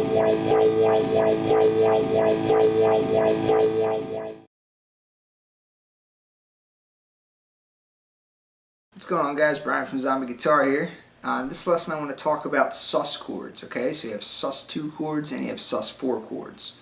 What's going on, guys? Brian from Zombie Guitar here. In this lesson I want to talk about sus chords, okay? So you have sus2 chords and you have sus4 chords.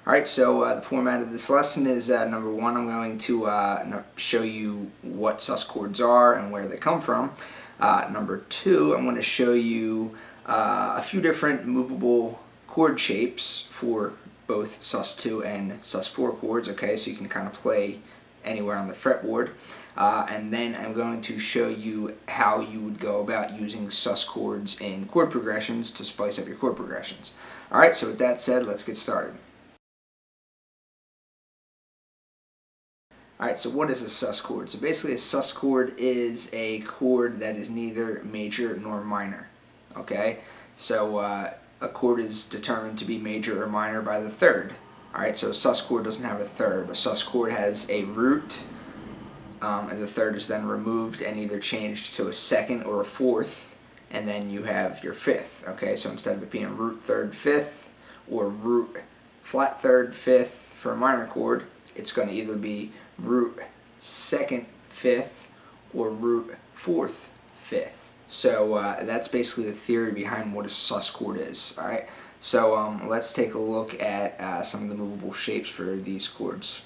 Alright, so the format of this lesson is number one, I'm going to show you what sus chords are and where they come from. Number two, I'm going to show you a few different movable chord shapes for both sus2 and sus4 chords, okay? So you can kind of play anywhere on the fretboard. And then I'm going to show you how you would go about using sus chords in chord progressions to spice up your chord progressions. Alright, so with that said, let's get started. Alright, so what is a sus chord? So basically a sus chord is a chord that is neither major nor minor. Okay? So a chord is determined to be major or minor by the third. Alright, so a sus chord doesn't have a third. A sus chord has a root, and the third is then removed and either changed to a second or a fourth, and then you have your fifth. Okay, so instead of it being root third fifth or root flat third fifth for a minor chord, it's going to either be root second fifth or root fourth fifth. So that's basically the theory behind what a sus chord is. All right, so let's take a look at some of the movable shapes for these chords.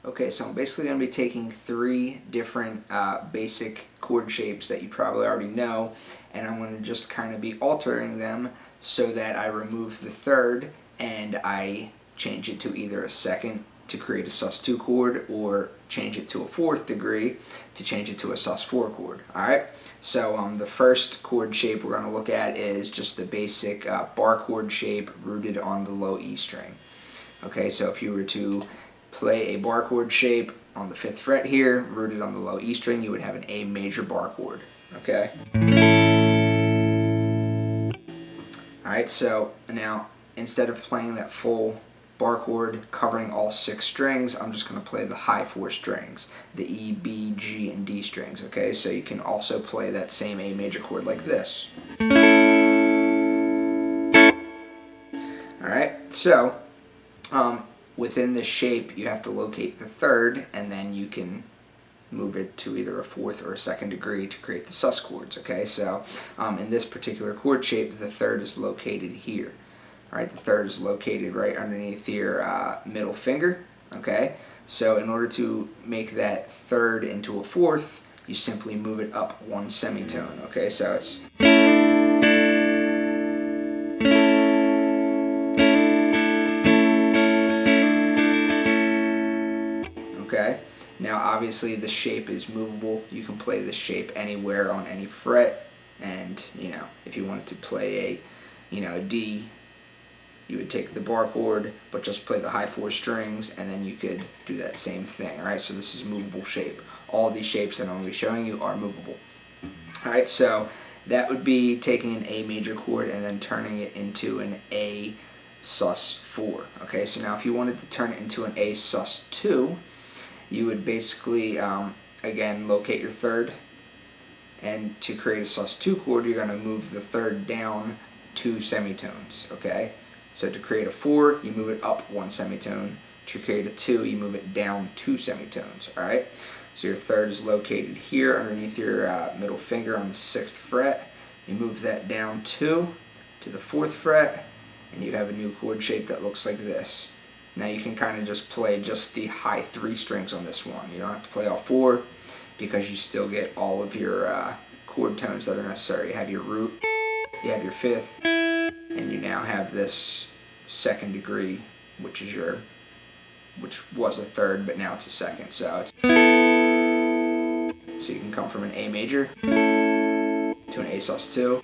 Okay, so I'm basically going to be taking three different basic chord shapes that you probably already know, and I'm going to just kind of be altering them so that I remove the third and I change it to either a second to create a sus2 chord, or change it to a fourth degree to change it to a sus4 chord. Alright, so the first chord shape we're going to look at is just the basic bar chord shape rooted on the low E string. Okay, so if you were to play a bar chord shape on the 5th fret here, rooted on the low E string, you would have an A major bar chord. Okay? Alright, so now instead of playing that full bar chord covering all 6 strings, I'm just going to play the high 4 strings, the E, B, G, and D strings. Okay, so you can also play that same A major chord like this. Alright, so within this shape, you have to locate the third, and then you can move it to either a fourth or a second degree to create the sus chords. Okay, so in this particular chord shape, the third is located here. All right, the third is located right underneath your middle finger. Okay, so in order to make that third into a fourth, you simply move it up one semitone. Okay, so it's. Okay, now obviously the shape is movable. You can play this shape anywhere on any fret, and if you wanted to play a D, you would take the bar chord but just play the high 4 strings, and then you could do that same thing. Alright, so this is a movable shape. All of these shapes that I'm going to be showing you are movable. Alright, so that would be taking an A major chord and then turning it into an A sus4. Okay, so now if you wanted to turn it into an A sus2, you would basically, again, locate your third, and to create a sus2 chord, you're going to move the third down 2 semitones, okay? So to create a 4, you move it up 1 semitone. To create a 2, you move it down 2 semitones, alright? So your third is located here underneath your middle finger on the 6th fret. You move that down 2 to the 4th fret, and you have a new chord shape that looks like this. Now you can kind of just play just the high 3 strings on this one. You don't have to play all 4 because you still get all of your chord tones that are necessary. You have your root, you have your 5th, and you now have this second degree, which was a third, but now it's a second. So you can come from an A major to an A sus2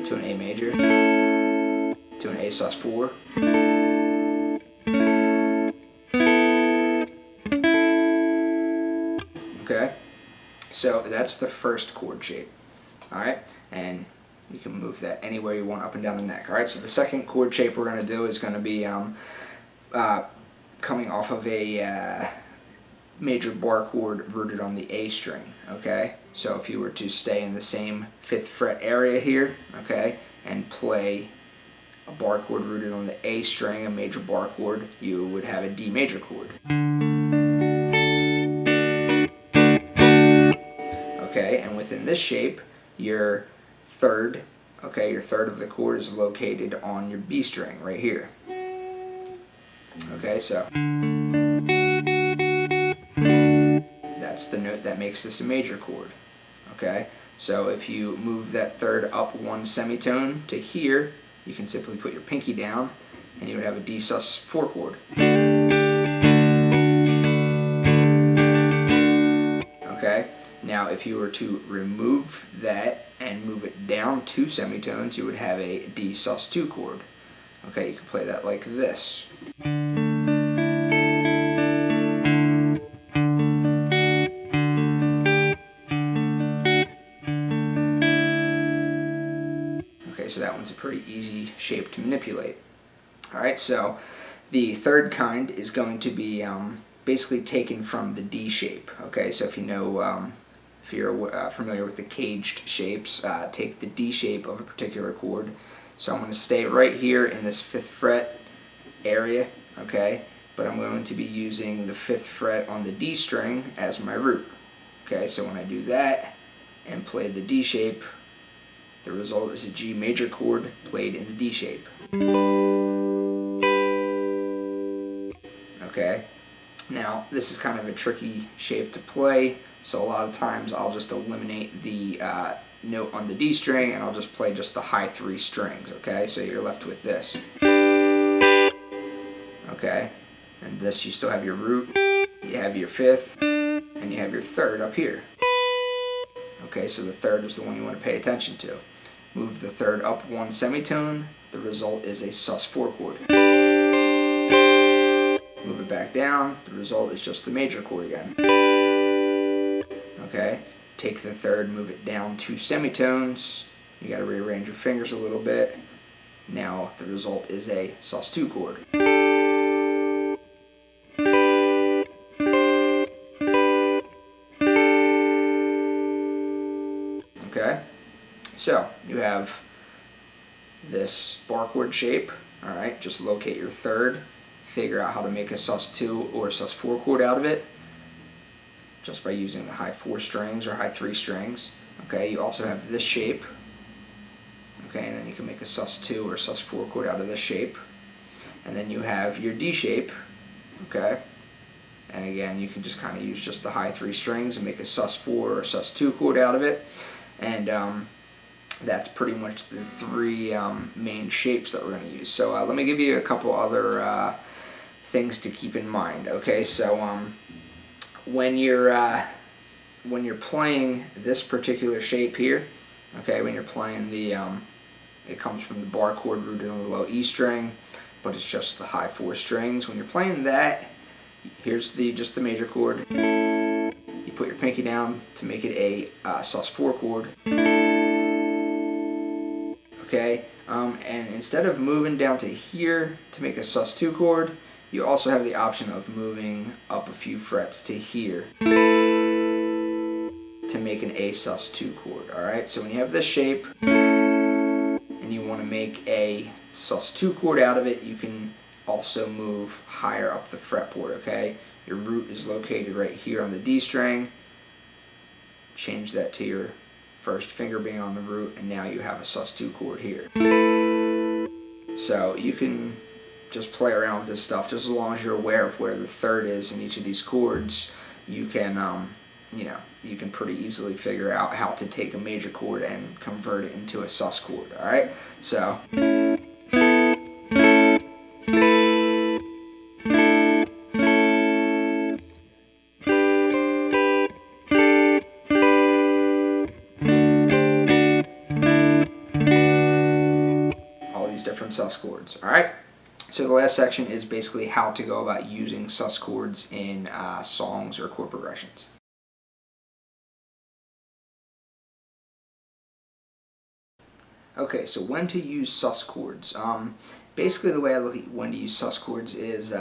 to an A major to an A sus4. Okay, so that's the first chord shape. Alright, and you can move that anywhere you want up and down the neck. Alright, so the second chord shape we're going to do is going to be coming off of a major bar chord rooted on the A string, okay? So if you were to stay in the same 5th fret area here, okay, and play a bar chord rooted on the A string, a major bar chord, you would have a D major chord. Okay, and within this shape, your third, okay, your third of the chord is located on your B string right here. Okay, so that's the note that makes this a major chord. Okay, so if you move that third up 1 semitone to here, you can simply put your pinky down and you would have a D sus4 chord. Okay, now if you were to remove that and move it down 2 semitones, you would have a D sus2 chord. Okay, you can play that like this. Okay, so that one's a pretty easy shape to manipulate. Alright, so the third kind is going to be basically taken from the D shape. Okay, so if you know, if you're familiar with the caged shapes, take the D shape of a particular chord. So I'm going to stay right here in this 5th fret area, okay, but I'm going to be using the 5th fret on the D string as my root. Okay, so when I do that and play the D shape, the result is a G major chord played in the D shape. Okay, now this is kind of a tricky shape to play, so a lot of times I'll just eliminate the note on the D string and I'll just play just the high 3 strings. Okay, so you're left with this. Okay, and this, you still have your root, you have your 5th, and you have your 3rd up here. Okay, so the 3rd is the one you want to pay attention to. Move the 3rd up 1 semitone, the result is a sus4 chord. Move it back down, the result is just the major chord again. Okay, take the 3rd, move it down 2 semitones, you got to rearrange your fingers a little bit. Now the result is a sus2 chord. Okay, so you have this bar chord shape. Alright, just locate your 3rd, figure out how to make a sus2 or a sus4 chord out of it just by using the high 4 strings or high 3 strings. Okay, you also have this shape. Okay, and then you can make a sus2 or sus4 chord out of this shape. And then you have your D shape. Okay, and again, you can just kind of use just the high 3 strings and make a sus4 or sus2 chord out of it. And that's pretty much the 3 main shapes that we're going to use. So let me give you a couple other things to keep in mind. Okay, so when you're playing this particular shape here, okay, when you're playing the it comes from the bar chord rooted on the low E string, but it's just the high 4 strings. When you're playing that, here's just the major chord. You put your pinky down to make it a sus4 chord. Okay, and instead of moving down to here to make a sus2 chord, you also have the option of moving up a few frets to here to make an A sus2 chord. Alright, so when you have this shape and you want to make a sus2 chord out of it, you can also move higher up the fretboard. Okay, your root is located right here on the D string. Change that to your 1st finger being on the root, and now you have a sus2 chord here. So you can just play around with this stuff just as long as you're aware of where the 3rd is in each of these chords. You can you know, you can pretty easily figure out how to take a major chord and convert it into a sus chord. Alright, so all these different sus chords. Alright, so the last section is basically how to go about using sus chords in songs or chord progressions. Okay, so when to use sus chords. Basically the way I look at when to use sus chords is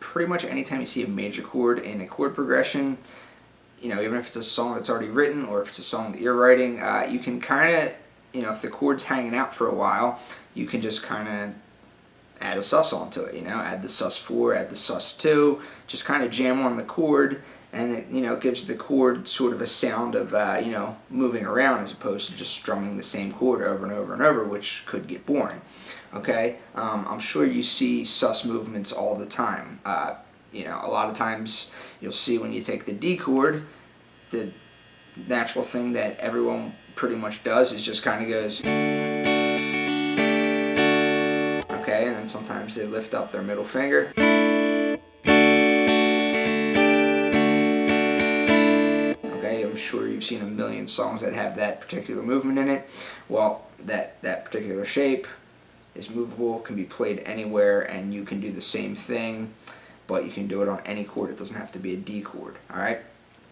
pretty much anytime you see a major chord in a chord progression, you know, even if it's a song that's already written or if it's a song that you're writing, you can kind of, you know, if the chord's hanging out for a while, you can just kind of add a sus onto it, you know, add the sus4, add the sus2, just kind of jam on the chord, and it, you know, gives the chord sort of a sound of, you know, moving around as opposed to just strumming the same chord over and over and over, which could get boring. Okay, I'm sure you see sus movements all the time. You know, a lot of times you'll see when you take the D chord, the natural thing that everyone pretty much does is just kind of goes, okay, and then sometimes they lift up their middle finger. Okay, I'm sure you've seen a million songs that have that particular movement in it. Well, that particular shape is movable, can be played anywhere, and you can do the same thing, but you can do it on any chord. It doesn't have to be a D chord, all right?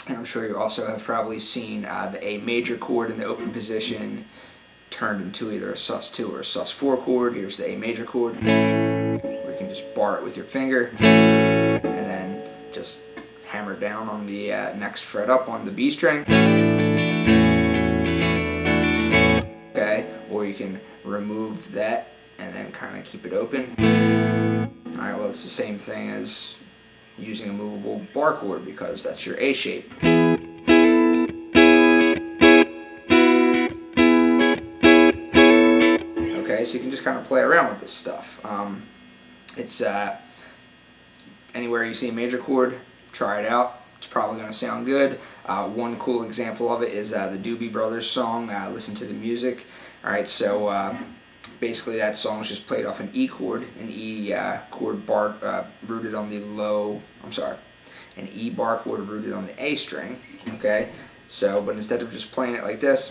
And I'm sure you also have probably seen the A major chord in the open position turned into either a sus2 or a sus4 chord. Here's the A major chord, where you can just bar it with your finger, and then just hammer down on the next fret up on the B string. Okay, or you can remove that and then kind of keep it open. Alright, well, it's the same thing as using a movable bar chord because that's your A shape. Okay, so you can just kind of play around with this stuff. It's anywhere you see a major chord, try it out. It's probably going to sound good. One cool example of it is the Doobie Brothers song, Listen to the Music. Alright, so basically that song is just played off an E chord, an E chord bar rooted on the low, an E bar chord rooted on the A string, okay? So, but instead of just playing it like this,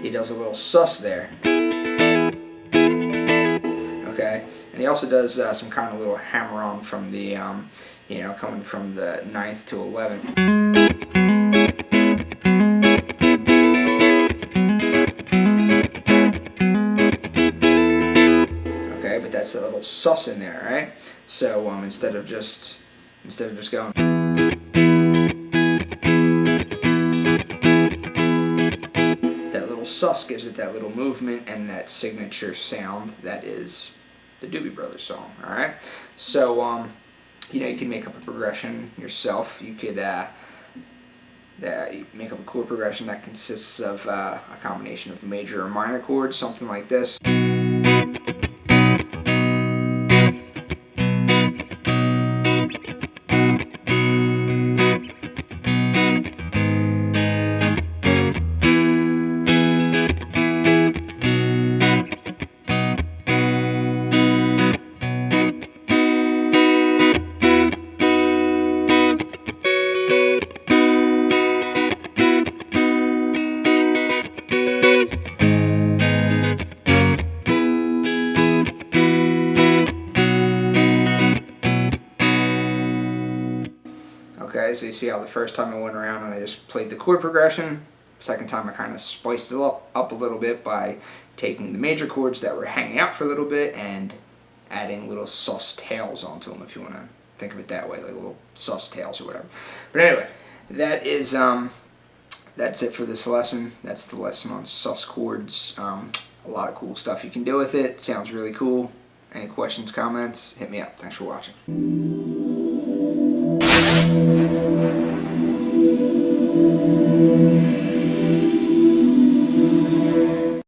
he does a little sus there, okay? And he also does some kind of little hammer-on from the, you know, coming from the 9th to 11th. But that's a little sus in there, right? So instead of just going, that little sus gives it that little movement and that signature sound that is the Doobie Brothers song. All right. So you know, you can make up a progression yourself. You could make up a chord progression that consists of a combination of major or minor chords, something like this. Okay, so you see how the first time I went around and I just played the chord progression. Second time I kind of spiced it up a little bit by taking the major chords that were hanging out for a little bit and adding little sus tails onto them, if you want to think of it that way, like little sus tails or whatever. But anyway, that is that's it for this lesson. That's the lesson on sus chords. A lot of cool stuff you can do with it. Sounds really cool. Any questions, comments, hit me up. Thanks for watching.